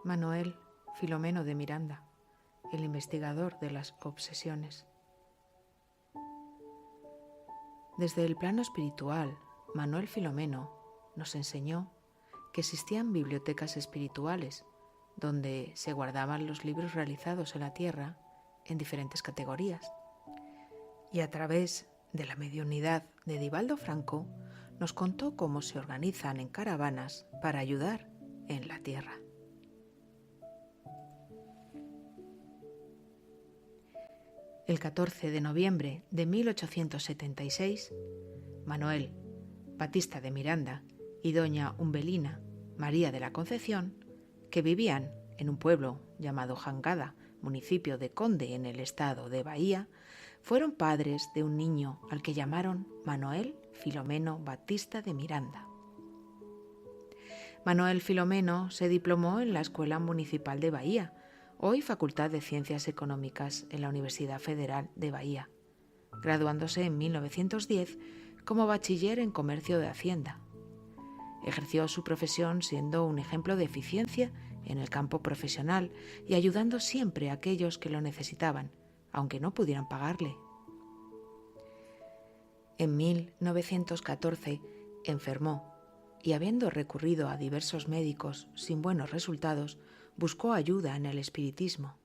Manuel Filomeno de Miranda, el investigador de las obsesiones. Desde el plano espiritual, Manuel Filomeno nos enseñó que existían bibliotecas espirituales donde se guardaban los libros realizados en la tierra en diferentes categorías. Y a través de la mediunidad de Divaldo Franco nos contó cómo se organizan en caravanas para ayudar en la tierra. El 14 de noviembre de 1876, Manuel Batista de Miranda y doña Umbelina María de la Concepción, que vivían en un pueblo llamado Jangada, municipio de Conde en el estado de Bahía, fueron padres de un niño al que llamaron Manuel Filomeno Batista de Miranda. Manuel Filomeno se diplomó en la Escuela Municipal de Bahía, hoy Facultad de Ciencias Económicas en la Universidad Federal de Bahía, graduándose en 1910 como bachiller en Comercio de Hacienda. Ejerció su profesión siendo un ejemplo de eficiencia en el campo profesional y ayudando siempre a aquellos que lo necesitaban, aunque no pudieran pagarle. En 1914 enfermó y, habiendo recurrido a diversos médicos sin buenos resultados, buscó ayuda en el espiritismo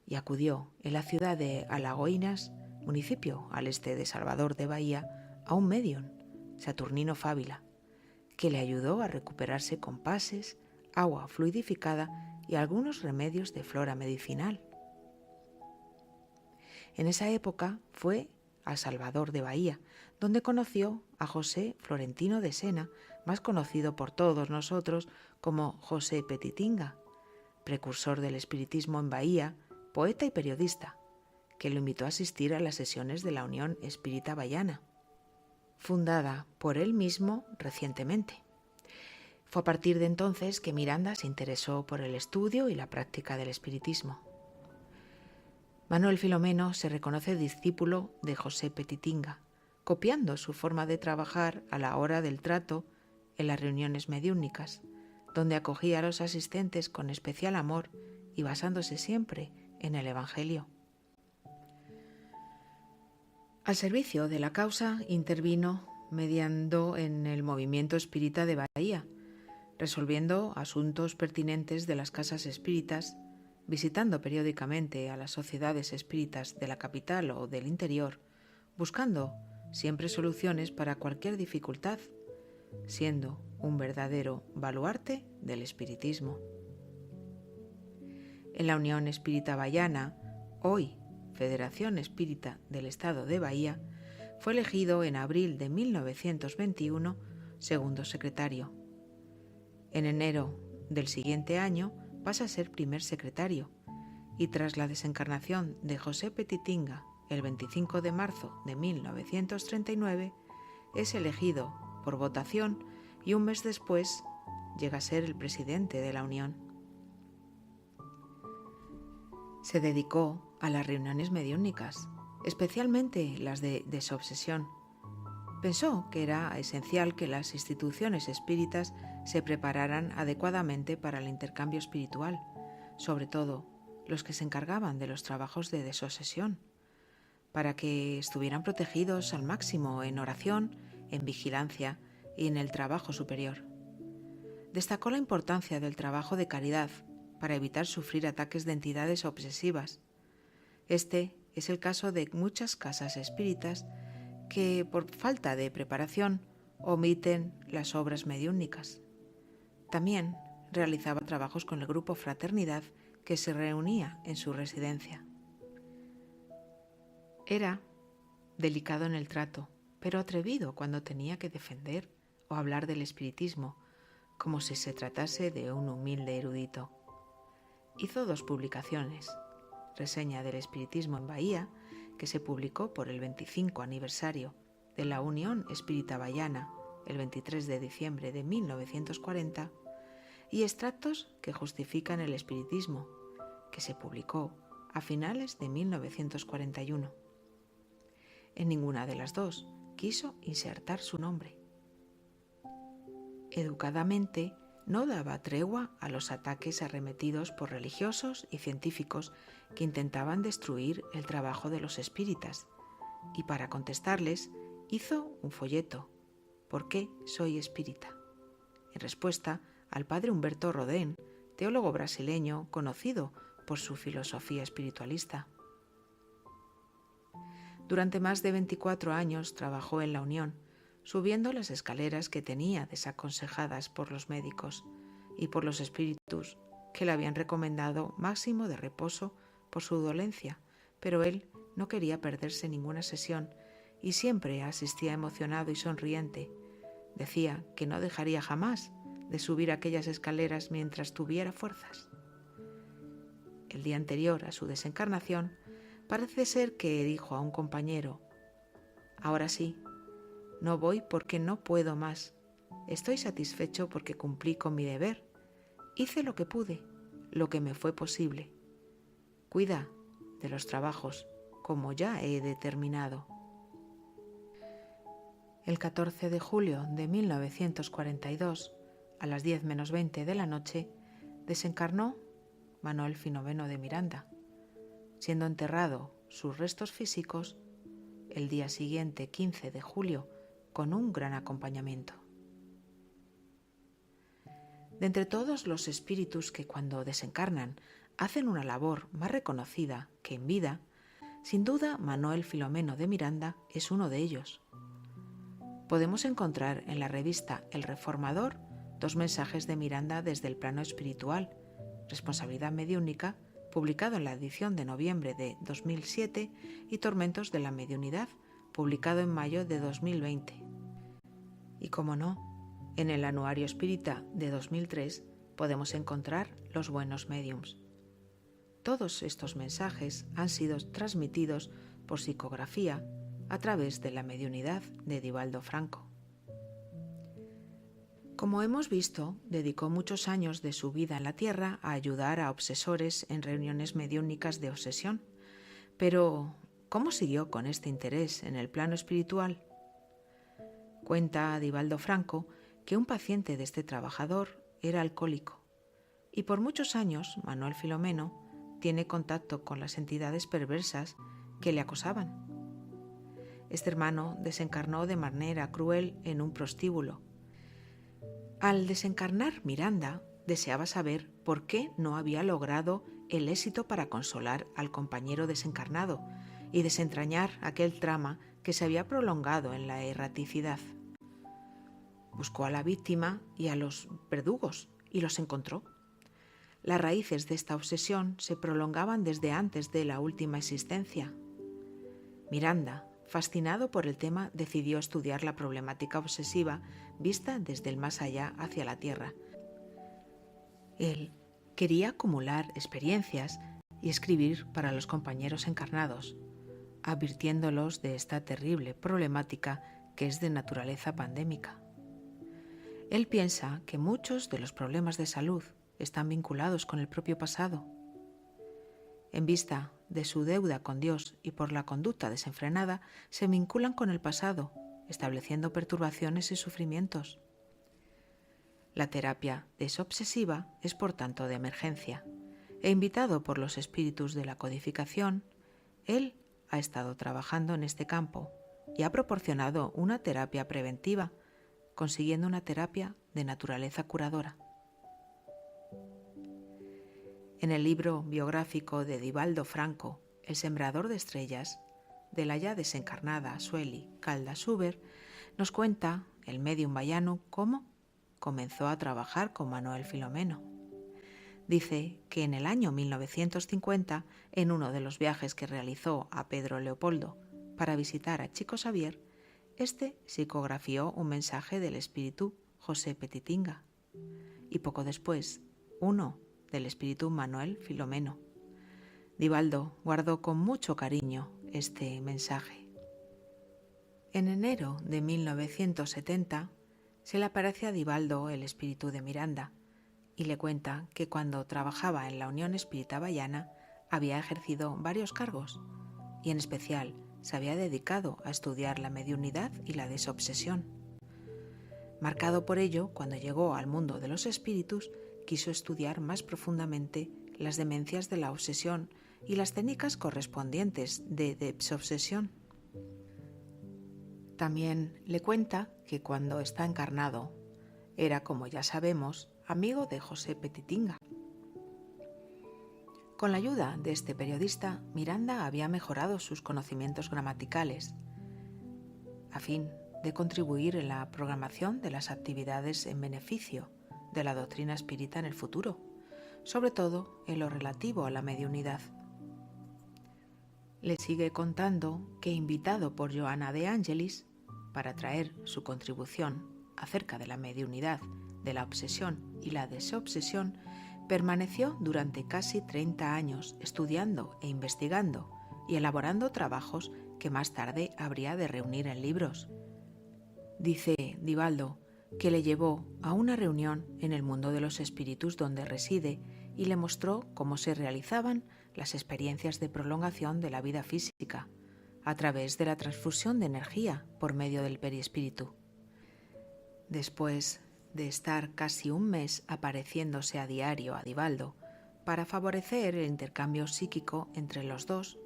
y acudió en la ciudad de Alagoinas, municipio al este de Salvador de Bahía, a un médium, Saturnino Fábila, que le ayudó a recuperarse con pases, agua fluidificada y algunos remedios de flora medicinal. En esa época fue a Salvador de Bahía, donde conoció a José Florentino de Sena, más conocido por todos nosotros como José Petitinga, precursor del espiritismo en Bahía, poeta y periodista, que lo invitó a asistir a las sesiones de la Unión Espírita Bahiana, fundada por él mismo recientemente. Fue a partir de entonces que Miranda se interesó por el estudio y la práctica del espiritismo. Manuel Filomeno se reconoce discípulo de José Petitinga, copiando su forma de trabajar a la hora del trato en las reuniones mediúnicas, donde acogía a los asistentes con especial amor y basándose siempre en el Evangelio. Al servicio de la causa intervino mediando en el movimiento espírita de Bahía, resolviendo asuntos pertinentes de las casas espíritas, visitando periódicamente a las sociedades espíritas de la capital o del interior, buscando siempre soluciones para cualquier dificultad, siendo un verdadero baluarte del espiritismo. En la Unión Espírita Bahiana, hoy Federación Espírita del Estado de Bahía, fue elegido en abril de 1921 segundo secretario. En enero del siguiente año pasa a ser primer secretario y tras la desencarnación de José Petitinga el 25 de marzo de 1939 es elegido por votación y un mes después llega a ser el presidente de la Unión. Se dedicó a las reuniones mediúnicas, especialmente las de desobsesión. Pensó que era esencial que las instituciones espíritas se prepararan adecuadamente para el intercambio espiritual, sobre todo los que se encargaban de los trabajos de desobsesión, para que estuvieran protegidos al máximo en oración, en vigilancia y en el trabajo superior. Destacó la importancia del trabajo de caridad para evitar sufrir ataques de entidades obsesivas. Este es el caso de muchas casas espíritas que, por falta de preparación, omiten las obras mediúnicas. También realizaba trabajos con el grupo Fraternidad que se reunía en su residencia. Era delicado en el trato, pero atrevido cuando tenía que defender o hablar del espiritismo, como si se tratase de un humilde erudito. Hizo 2 publicaciones: Reseña del Espiritismo en Bahía, que se publicó por el 25 aniversario de la Unión Espírita Bahiana, el 23 de diciembre de 1940, y Extractos que justifican el espiritismo, que se publicó a finales de 1941. En ninguna de las 2 quiso insertar su nombre. Educadamente no daba tregua a los ataques arremetidos por religiosos y científicos que intentaban destruir el trabajo de los espíritas, y para contestarles hizo un folleto: ¿Por qué soy espírita?, en respuesta al padre Humberto Rodén, teólogo brasileño conocido por su filosofía espiritualista. Durante más de 24 años trabajó en la Unión, subiendo las escaleras que tenía desaconsejadas por los médicos y por los espíritus que le habían recomendado máximo de reposo por su dolencia, pero él no quería perderse ninguna sesión y siempre asistía emocionado y sonriente. Decía que no dejaría jamás de subir aquellas escaleras mientras tuviera fuerzas. El día anterior a su desencarnación, parece ser que dijo a un compañero: «Ahora sí, no voy porque no puedo más. Estoy satisfecho porque cumplí con mi deber. Hice lo que pude, lo que me fue posible. Cuida de los trabajos, como ya he determinado». El 14 de julio de 1942, a las 10 menos 20 de la noche, desencarnó Manuel Filomeno de Miranda, siendo enterrado sus restos físicos el día siguiente, 15 de julio, con un gran acompañamiento. De entre todos los espíritus que cuando desencarnan hacen una labor más reconocida que en vida, sin duda Manuel Filomeno de Miranda es uno de ellos. Podemos encontrar en la revista El Reformador 2 mensajes de Miranda desde el plano espiritual, Responsabilidad mediúnica, publicado en la edición de noviembre de 2007, y Tormentos de la mediunidad, publicado en mayo de 2020. Y como no, en el Anuario Espírita de 2003 podemos encontrar Los buenos médiums. Todos estos mensajes han sido transmitidos por psicografía a través de la mediunidad de Divaldo Franco. Como hemos visto, dedicó muchos años de su vida en la Tierra a ayudar a obsesores en reuniones mediúnicas de obsesión. Pero, ¿cómo siguió con este interés en el plano espiritual? Cuenta Divaldo Franco que un paciente de este trabajador era alcohólico, y por muchos años Manuel Filomeno tiene contacto con las entidades perversas que le acosaban. Este hermano desencarnó de manera cruel en un prostíbulo. Al desencarnar Miranda, deseaba saber por qué no había logrado el éxito para consolar al compañero desencarnado y desentrañar aquel trama que se había prolongado en la erraticidad. Buscó a la víctima y a los verdugos y los encontró. Las raíces de esta obsesión se prolongaban desde antes de la última existencia. Miranda, fascinado por el tema, decidió estudiar la problemática obsesiva vista desde el más allá hacia la Tierra. Él quería acumular experiencias y escribir para los compañeros encarnados, advirtiéndolos de esta terrible problemática que es de naturaleza pandémica. Él piensa que muchos de los problemas de salud están vinculados con el propio pasado. En vista de su deuda con Dios y por la conducta desenfrenada, se vinculan con el pasado, estableciendo perturbaciones y sufrimientos. La terapia desobsesiva es por tanto de emergencia, e invitado por los espíritus de la codificación, él ha estado trabajando en este campo y ha proporcionado una terapia preventiva, consiguiendo una terapia de naturaleza curadora. En el libro biográfico de Divaldo Franco, El sembrador de estrellas, de la ya desencarnada Sueli Caldas-Huber, nos cuenta el médium bayano cómo comenzó a trabajar con Manuel Filomeno. Dice que en el año 1950, en uno de los viajes que realizó a Pedro Leopoldo para visitar a Chico Xavier, este psicografió un mensaje del espíritu José Petitinga, y poco después, uno del espíritu Manuel Filomeno. Divaldo guardó con mucho cariño este mensaje. En enero de 1970 se le aparece a Divaldo el espíritu de Miranda y le cuenta que cuando trabajaba en la Unión Espírita Bayana había ejercido varios cargos y en especial se había dedicado a estudiar la mediunidad y la desobsesión. Marcado por ello, cuando llegó al mundo de los espíritus, quiso estudiar más profundamente las demencias de la obsesión y las técnicas correspondientes de desobsesión. También le cuenta que cuando está encarnado era, como ya sabemos, amigo de José Petitinga. Con la ayuda de este periodista, Miranda había mejorado sus conocimientos gramaticales a fin de contribuir en la programación de las actividades en beneficio de la doctrina espírita en el futuro, sobre todo en lo relativo a la mediunidad. Le sigue contando que, invitado por Joana de Angelis para traer su contribución acerca de la mediunidad, de la obsesión y la desobsesión, permaneció durante casi 30 años estudiando e investigando y elaborando trabajos que más tarde habría de reunir en libros. Dice Divaldo que le llevó a una reunión en el mundo de los espíritus donde reside y le mostró cómo se realizaban las experiencias de prolongación de la vida física a través de la transfusión de energía por medio del perispíritu. Después de estar casi un mes apareciéndose a diario a Divaldo para favorecer el intercambio psíquico entre los dos,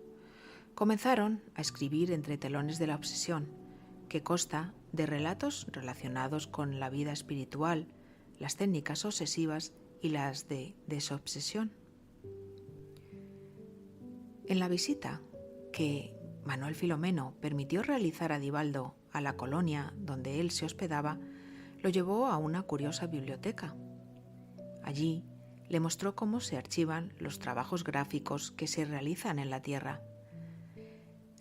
comenzaron a escribir Entre telones de la obsesión, que consta de relatos relacionados con la vida espiritual, las técnicas obsesivas y las de desobsesión. En la visita que Manuel Filomeno permitió realizar a Divaldo a la colonia donde él se hospedaba, lo llevó a una curiosa biblioteca. Allí le mostró cómo se archivan los trabajos gráficos que se realizan en la Tierra.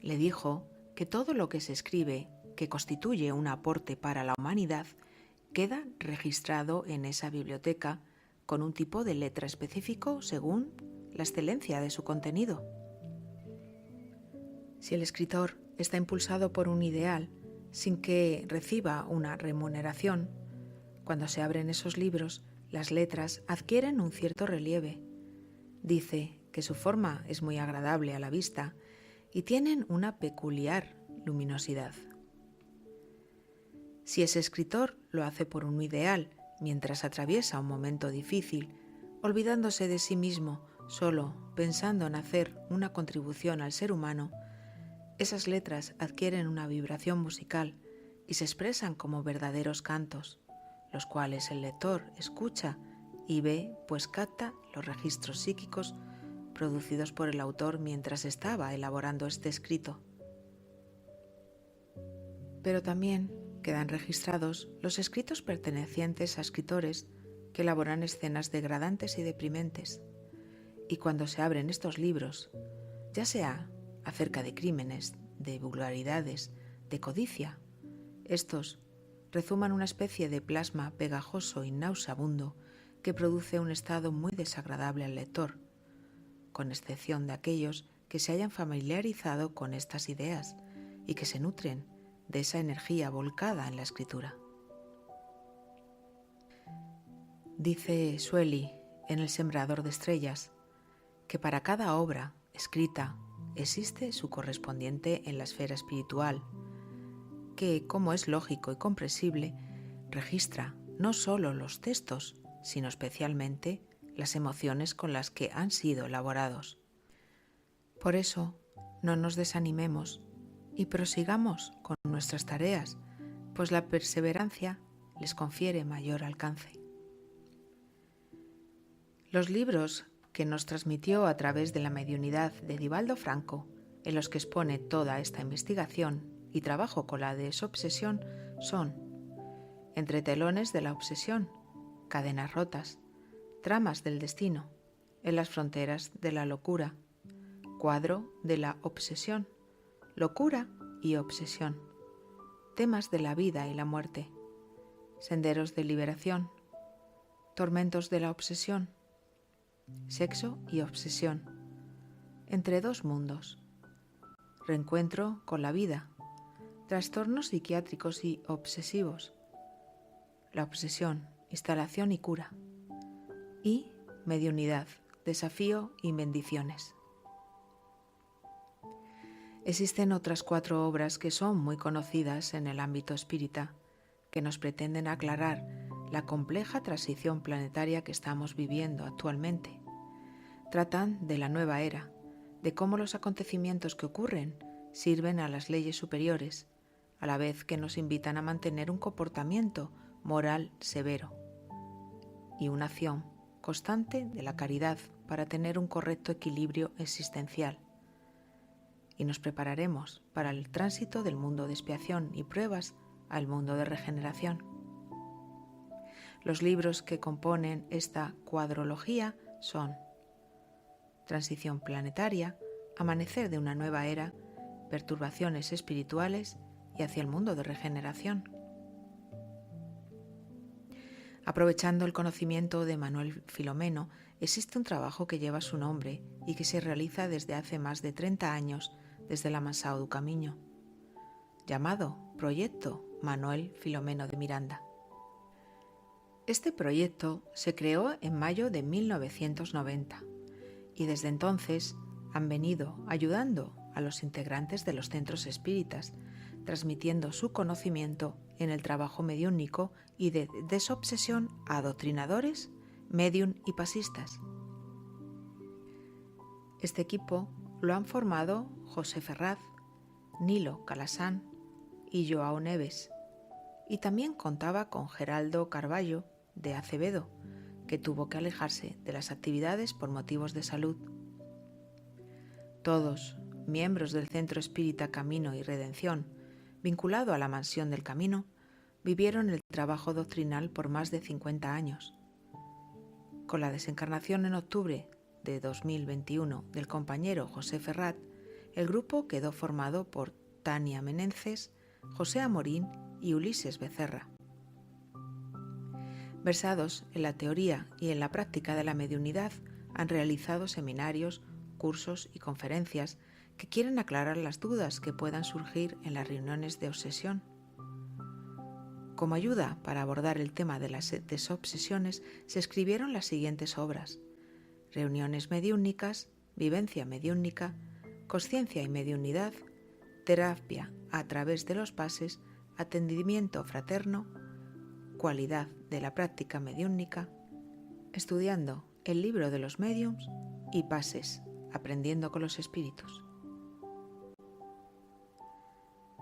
Le dijo que todo lo que se escribe, que constituye un aporte para la humanidad, queda registrado en esa biblioteca con un tipo de letra específico según la excelencia de su contenido. Si el escritor está impulsado por un ideal sin que reciba una remuneración, cuando se abren esos libros, las letras adquieren un cierto relieve. Dice que su forma es muy agradable a la vista y tienen una peculiar luminosidad. Si ese escritor lo hace por un ideal mientras atraviesa un momento difícil, olvidándose de sí mismo, solo pensando en hacer una contribución al ser humano, esas letras adquieren una vibración musical y se expresan como verdaderos cantos, los cuales el lector escucha y ve, pues capta los registros psíquicos producidos por el autor mientras estaba elaborando este escrito. Pero también quedan registrados los escritos pertenecientes a escritores que elaboran escenas degradantes y deprimentes, y cuando se abren estos libros, ya sea acerca de crímenes, de vulgaridades, de codicia, estos rezuman una especie de plasma pegajoso y nauseabundo que produce un estado muy desagradable al lector, con excepción de aquellos que se hayan familiarizado con estas ideas y que se nutren de esa energía volcada en la escritura. Dice Sueli en El Sembrador de Estrellas que para cada obra escrita existe su correspondiente en la esfera espiritual, que, como es lógico y comprensible, registra no solo los textos, sino especialmente las emociones con las que han sido elaborados. Por eso, no nos desanimemos y prosigamos con nuestras tareas, pues la perseverancia les confiere mayor alcance. Los libros que nos transmitió a través de la mediunidad de Divaldo Franco, en los que expone toda esta investigación y trabajo con la desobsesión, son Entre telones de la obsesión, Cadenas rotas, Tramas del destino, En las fronteras de la locura, Cuadro de la obsesión, Locura y obsesión, Temas de la vida y la muerte, Senderos de liberación, Tormentos de la obsesión, Sexo y obsesión, Entre dos mundos, Reencuentro con la vida, Trastornos psiquiátricos y obsesivos, La obsesión, instalación y cura, y mediunidad, desafío y bendiciones. Existen otras 4 obras que son muy conocidas en el ámbito espírita, que nos pretenden aclarar la compleja transición planetaria que estamos viviendo actualmente. Tratan de la nueva era, de cómo los acontecimientos que ocurren sirven a las leyes superiores, a la vez que nos invitan a mantener un comportamiento moral severo y una acción constante de la caridad para tener un correcto equilibrio existencial. Y nos prepararemos para el tránsito del mundo de expiación y pruebas al mundo de regeneración. Los libros que componen esta cuadrología son Transición planetaria, Amanecer de una nueva era, Perturbaciones espirituales y Hacia el mundo de regeneración. Aprovechando el conocimiento de Manuel Filomeno, existe un trabajo que lleva su nombre y que se realiza desde hace más de 30 años desde la Mansao do Camiño, llamado Proyecto Manuel Filomeno de Miranda. Este proyecto se creó en mayo de 1990 y desde entonces han venido ayudando a los integrantes de los centros espíritas, transmitiendo su conocimiento en el trabajo mediúnico y de desobsesión a adoctrinadores, médium y pasistas. Este equipo lo han formado José Ferraz, Nilo Calasán y Joao Neves, y también contaba con Geraldo Carballo de Acevedo, que tuvo que alejarse de las actividades por motivos de salud. Todos, miembros del Centro Espírita Camino y Redención, vinculado a la Mansión del Camino, vivieron el trabajo doctrinal por más de 50 años. Con la desencarnación en octubre de 2021 del compañero José Ferrat, el grupo quedó formado por Tania Menences, José Amorín y Ulises Becerra. Versados en la teoría y en la práctica de la mediunidad, han realizado seminarios, cursos y conferencias que quieren aclarar las dudas que puedan surgir en las reuniones de obsesión. Como ayuda para abordar el tema de las desobsesiones, se escribieron las siguientes obras: Reuniones mediúnicas, Vivencia mediúnica, Consciencia y mediunidad, Terapia a través de los pases, Atendimiento fraterno, Cualidad de la práctica mediúnica, Estudiando el libro de los médiums y Pases, aprendiendo con los espíritus.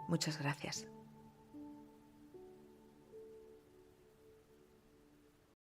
Muchas gracias.